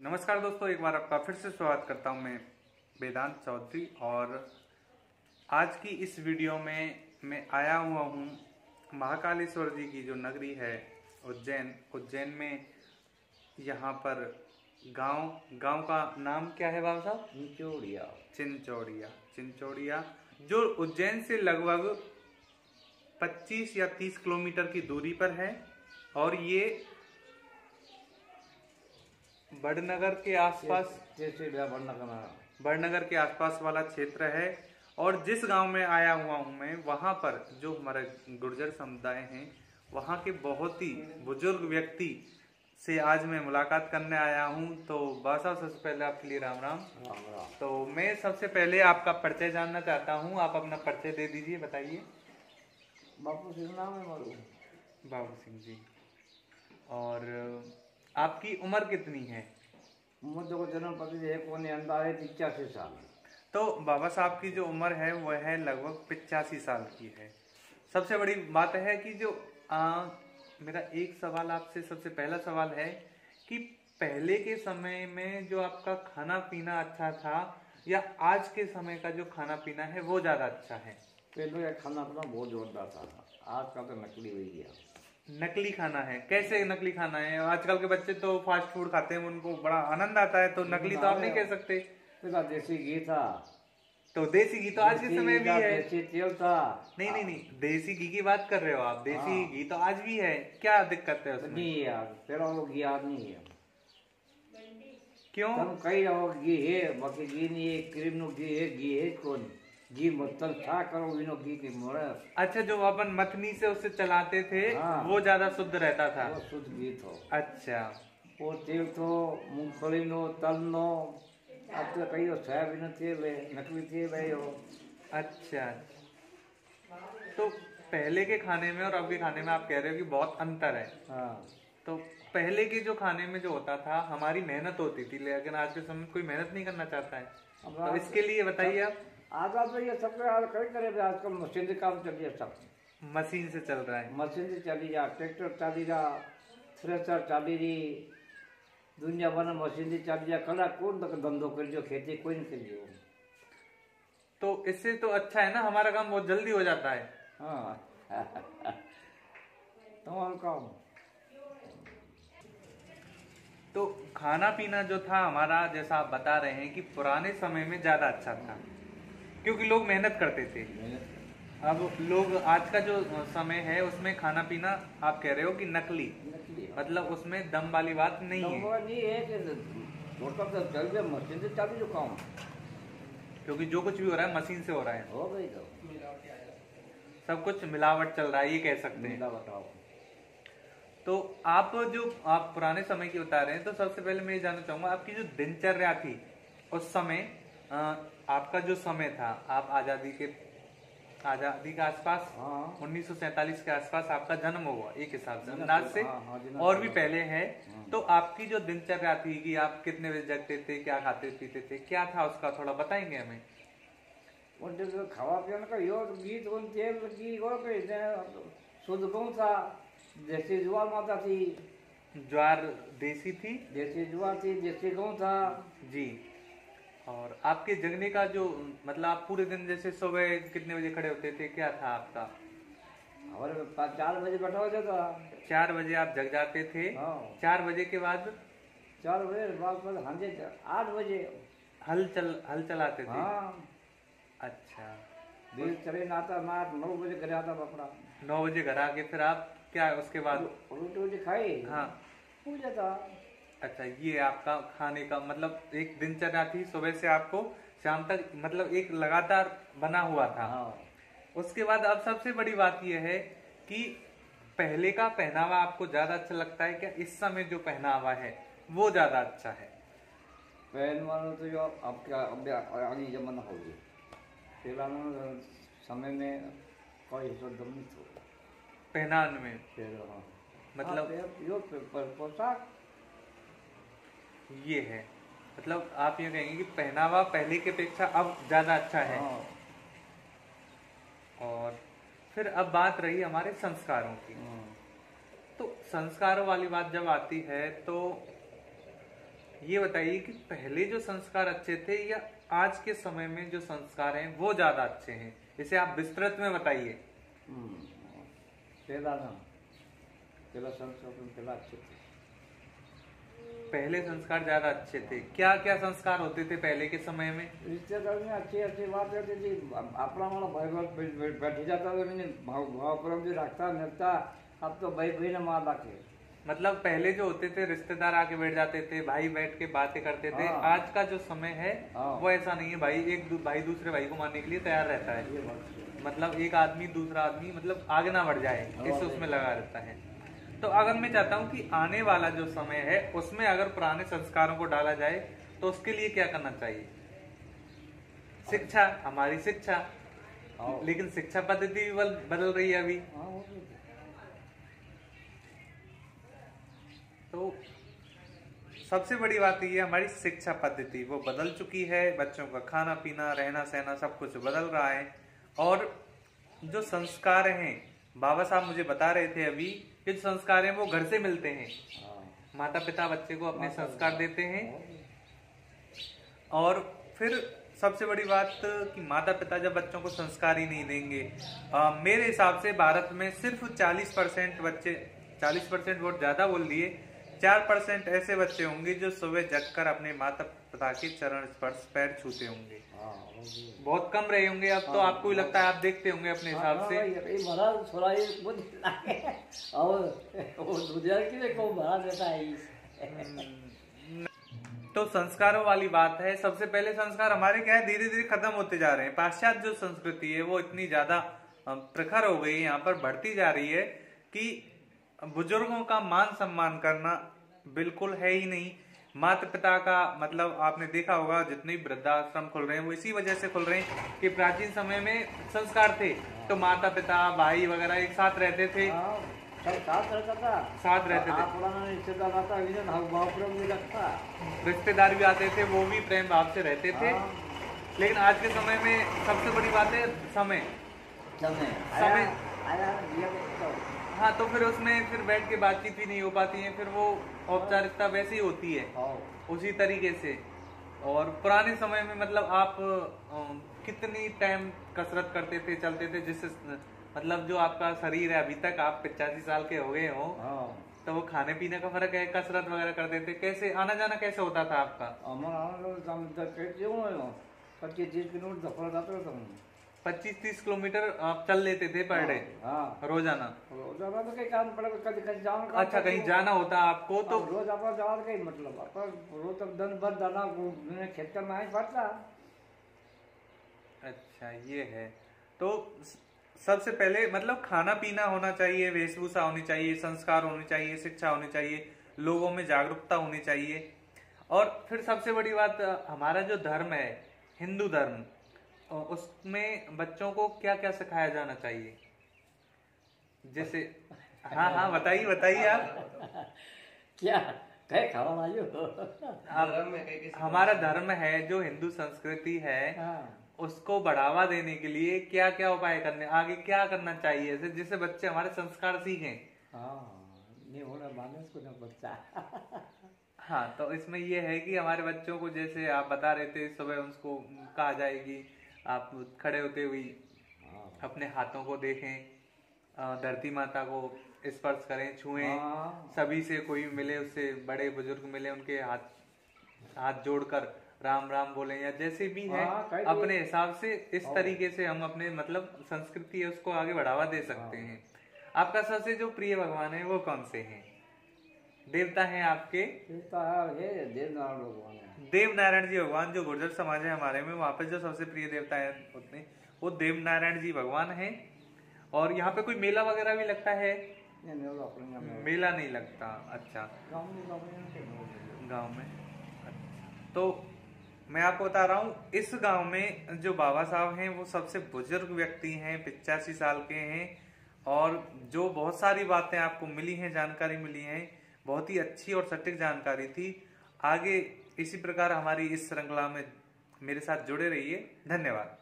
नमस्कार दोस्तों, एक बार आपका फिर से स्वागत करता हूं मैं वेदांत चौधरी। और आज की इस वीडियो में मैं आया हुआ हूं महाकालेश्वर जी की जो नगरी है उज्जैन में। यहाँ पर गांव का नाम क्या है बाबा साहब? चिंचोड़िया जो उज्जैन से लगभग 25 या 30 किलोमीटर की दूरी पर है। और ये बड़नगर के आसपास बड़नगर के आसपास वाला क्षेत्र है। और जिस गांव में आया हुआ हूं मैं, वहां पर जो हमारे गुर्जर समुदाय हैं, वहां के बहुत ही बुजुर्ग व्यक्ति से आज मैं मुलाकात करने आया हूं। तो बासा सबसे पहले आपके लिए राम राम। तो मैं सबसे पहले आपका परिचय जानना चाहता हूं। आप अपना परिचय दे दीजिए, बताइए। बापू सिंह नाम है मारू। बाबू सिंह जी। और आपकी उम्र कितनी है? मुझे को जन्म पति है कोने अंदाज है 85 साल। तो बाबा साहब की जो उम्र है वह है लगभग 85 साल की है। सबसे बड़ी बात है कि जो मेरा एक सवाल आपसे, सबसे पहला सवाल है कि पहले के समय में जो आपका खाना पीना अच्छा था या आज के समय का जो खाना पीना है वो ज्यादा अच्छा है? पहले का खाना पीना बहुत जोरदार था, आज का तो नकली हो गया। नकली खाना है? कैसे नकली खाना है? आजकल के बच्चे तो फास्ट फूड खाते हैं, उनको बड़ा आनंद आता है, तो नकली तो आप नहीं कह सकते। देसी घी था, तो देसी घी तो आज के समय भी है। देसी तेल था। नहीं, देसी घी की बात कर रहे हो आप। देसी घी तो आज भी है, क्या दिक्कत है उसमें? नहीं यार, तेरा वो घी आज नहीं है। क्यों? तुम कई रहो घी है, बाकी घी नहीं है। क्रीम नो घी है कौन घी मतलब था करो विनो घी की मोरा। अच्छा, जो अपन मथनी से उससे चलाते थे वो ज्यादा शुद्ध रहता था? वो शुद्ध घी था। अच्छा, वो तेल तो मूंगफली नो तल नो, अब तो कई सोयाबीन तेल है, नकली तेल है वो। अच्छा, तो पहले के खाने में और अब के खाने में आप कह रहे हो कि बहुत अंतर है। हाँ। तो पहले के जो खाने में जो होता था, हमारी मेहनत होती थी, लेकिन आज के समय में कोई मेहनत नहीं करना चाहता है। तो इसके लिए बताइए आप। आजा तो ये सब कई करे, आजकल मशीन से काम चल रही है, सब मशीन से चल रहा है। मशीन से चली जा, ट्रैक्टर चली जा, थ्रेसर चली रही, दुनिया भर में मशीन से चली जा। कला कौन तक धंधो कर जो खेती कोई नहीं करियो। तो इससे तो अच्छा है ना, हमारा काम बहुत जल्दी हो जाता है। हाँ तुम्हारा काम। तो खाना पीना जो था हमारा, जैसा आप बता रहे हैं कि पुराने समय में ज्यादा अच्छा था क्योंकि लोग मेहनत करते थे। अब लोग, आज का जो समय है उसमें खाना पीना आप कह रहे हो कि नकली मतलब उसमें दम वाली बात नहीं है मशीन से चालू जो काम, क्योंकि जो कुछ भी हो रहा है मशीन से हो रहा है। हो गई तो सब कुछ मिलावट चल रहा है, ये कह सकते हैं। बताओ। तो आप पुराने समय की बता रहे हैं, तो सबसे पहले मैं ये जानना चाहूंगा आपकी जो दिनचर्या थी उस समय, आपका जो समय था, आप आजादी के आसपास, 1947 के आसपास आपका जन्म हुआ एक हिसाब से, अंदाज से और भी पहले है। तो आपकी जो दिनचर्या थी कि आप कितने बजे जगते थे, क्या खाते पीते थे, क्या था उसका थोड़ा बताएंगे हमें? खावा पीने का यो गीत शुद्ध गौ था, देसी ज्वार माता थी। ज्वार देसी थी? देसी ज्वार थी, देसी गौ था जी। और आपके जगने का जो मतलब, आप पूरे दिन जैसे सुबह कितने बजे खड़े होते थे, क्या था आपका? हमारे 4 बजे बैठा हो जाता। 4 बजे आप जग जाते थे? 4 बजे के बाद? 4 बजे बाद 8 बजे हल चलाते थे? हाँ। अच्छा, दिन चले नाता 9 बजे घर आता अपना। 9 बजे घर आके फिर आप क्या उसके बाद? रोटी खाई, हाँ, पूजा था। अच्छा, ये आपका खाने का मतलब एक दिनचर्या थी, सुबह से आपको शाम तक, मतलब एक लगातार बना हुआ था। हाँ। उसके बाद अब सबसे बड़ी बात यह है कि पहले का पहनावा आपको ज्यादा अच्छा लगता है क्या, इस समय जो पहनावा है वो ज्यादा अच्छा है? पहनवाना तो जो आपका आगे जमाना हो गया, पहला समय में कोई दम नहीं था पहनान में। मतलब पोशाक ये है, मतलब आप ये कहेंगे कि पहनावा पहले की अपेक्षा अब ज्यादा अच्छा है। और फिर अब बात रही हमारे संस्कारों की। तो संस्कारों वाली बात जब आती है तो ये बताइए कि पहले जो संस्कार अच्छे थे या आज के समय में जो संस्कार हैं वो ज्यादा अच्छे हैं, इसे आप विस्तृत में बताइए। पहला संस्कार पहला अच्छे थे। पहले संस्कार ज्यादा अच्छे थे। क्या क्या संस्कार होते थे पहले के समय में? रिश्तेदार में अच्छी अच्छी बात करती थी। अपना वाला भाई बैठी जाता था, मैंने भाव प्रेम जो रखता मिलता। अब तो भाई भाई ने मार रखे। मतलब पहले जो होते थे रिश्तेदार आके बैठ जाते थे, भाई बैठ के बातें करते थे। आज का जो समय है वो ऐसा नहीं है। भाई दूसरे भाई को मारने के लिए तैयार रहता है। मतलब एक आदमी दूसरा आदमी मतलब आगे ना बढ़ जाए इस उसमें लगा रहता है। तो अगर मैं चाहता हूँ कि आने वाला जो समय है उसमें अगर पुराने संस्कारों को डाला जाए तो उसके लिए क्या करना चाहिए? शिक्षा, हमारी शिक्षा, लेकिन शिक्षा पद्धति भी बदल रही है अभी। तो सबसे बड़ी बात ये हमारी शिक्षा पद्धति वो बदल चुकी है। बच्चों का खाना पीना रहना सहना सब कुछ बदल रहा है। और जो संस्कार हैं, बाबा साहब मुझे बता रहे थे अभी कि जो संस्कार हैं वो घर से मिलते हैं। माता पिता बच्चे को अपने संस्कार देते हैं। और फिर सबसे बड़ी बात कि माता पिता जब बच्चों को संस्कार ही नहीं देंगे, मेरे हिसाब से भारत में सिर्फ 40% बच्चे, 40% वोट ज्यादा बोल दिए, 4% ऐसे बच्चे होंगे जो सुबह जगकर अपने माता पिता के चरण स्पर्श पैर छूते होंगे। बहुत कम रहे होंगे। अब तो आपको ही लगता है, आप देखते होंगे अपने हिसाब से। तो संस्कारों वाली बात है। सबसे पहले संस्कार हमारे क्या है, धीरे धीरे खत्म होते जा रहे हैं। पाश्चात्य जो संस्कृति है वो इतनी ज्यादा प्रखर हो गई है, यहाँ पर बढ़ती जा रही है कि बुजुर्गों का मान सम्मान करना बिल्कुल है ही नहीं। माता पिता का मतलब आपने देखा होगा जितने वृद्धाश्रम खुल रहे हैं वो इसी वजह से खुल रहे हैं कि प्राचीन समय में संस्कार थे तो माता पिता भाई वगैरह एक साथ रहते थे। साथ रहते थे, रिश्तेदार भी आते थे, वो भी प्रेम भाव से रहते थे। लेकिन आज के समय में सबसे बड़ी बात है समय। हाँ, तो फिर उसमें फिर बैठ के बातचीत भी नहीं हो पाती है, फिर वो औपचारिकता वैसी होती है उसी तरीके से। और पुराने समय में मतलब आप कितनी टाइम कसरत करते थे, चलते थे, जिससे मतलब जो आपका शरीर है अभी तक आप 85 साल के हो गए हो, तो वो खाने पीने का फर्क है, कसरत वगैरह करते थे, कैसे आना जाना कैसे होता था आपका? 25-30 किलोमीटर आप चल लेते थे पर डे रोजाना? रोजाना तो कहीं काम पड़ा, कहीं जाना। अच्छा, कहीं जाना होता आपको तो रोज आप जाना कहीं मतलब आप रोज तक दिन भर जाना खेत में ही पड़ता। अच्छा, ये है। तो सबसे पहले मतलब खाना पीना होना चाहिए, वेशभूषा होनी चाहिए, संस्कार होनी चाहिए, शिक्षा होनी चाहिए, लोगों में जागरूकता होनी चाहिए। और फिर सबसे बड़ी बात, हमारा जो धर्म है हिंदू धर्म, उसमें बच्चों को क्या क्या सिखाया जाना चाहिए? जैसे हाँ बताइए आप। क्या हमारा धर्म है जो हिंदू संस्कृति है, उसको बढ़ावा देने के लिए क्या क्या उपाय करने, आगे क्या करना चाहिए जिससे बच्चे हमारे संस्कार सीखें? हाँ, तो इसमें ये है कि हमारे बच्चों को, जैसे आप बता रहे थे, सुबह उसको कहा जाएगी आप खड़े होते हुए अपने हाथों को देखें, धरती माता को स्पर्श करें, छुएं, सभी से कोई मिले, उससे बड़े बुजुर्ग मिले, उनके हाथ जोड़कर राम राम बोलें, या जैसे भी है अपने हिसाब से। इस तरीके से हम अपने मतलब संस्कृति है उसको आगे बढ़ावा दे सकते हैं। आपका सबसे जो प्रिय भगवान है वो कौन से हैं? देवता हैं आपके? देवनारायण जी भगवान, जो गुर्जर समाज है हमारे में, वहाँ पे जो सबसे प्रिय देवता है उतने वो देवनारायण जी भगवान हैं। और यहाँ पे कोई मेला वगैरह भी लगता है? मेला नहीं लगता। अच्छा, गांव में। तो मैं आपको बता रहा हूँ, इस गांव में जो बाबा साहब हैं वो सबसे बुजुर्ग व्यक्ति हैं, 85 साल के हैं। और जो बहुत सारी बातें आपको मिली हैं, जानकारी मिली है, बहुत ही अच्छी और सटीक जानकारी थी। आगे इसी प्रकार हमारी इस श्रृंखला में मेरे साथ जुड़े रहिए। धन्यवाद।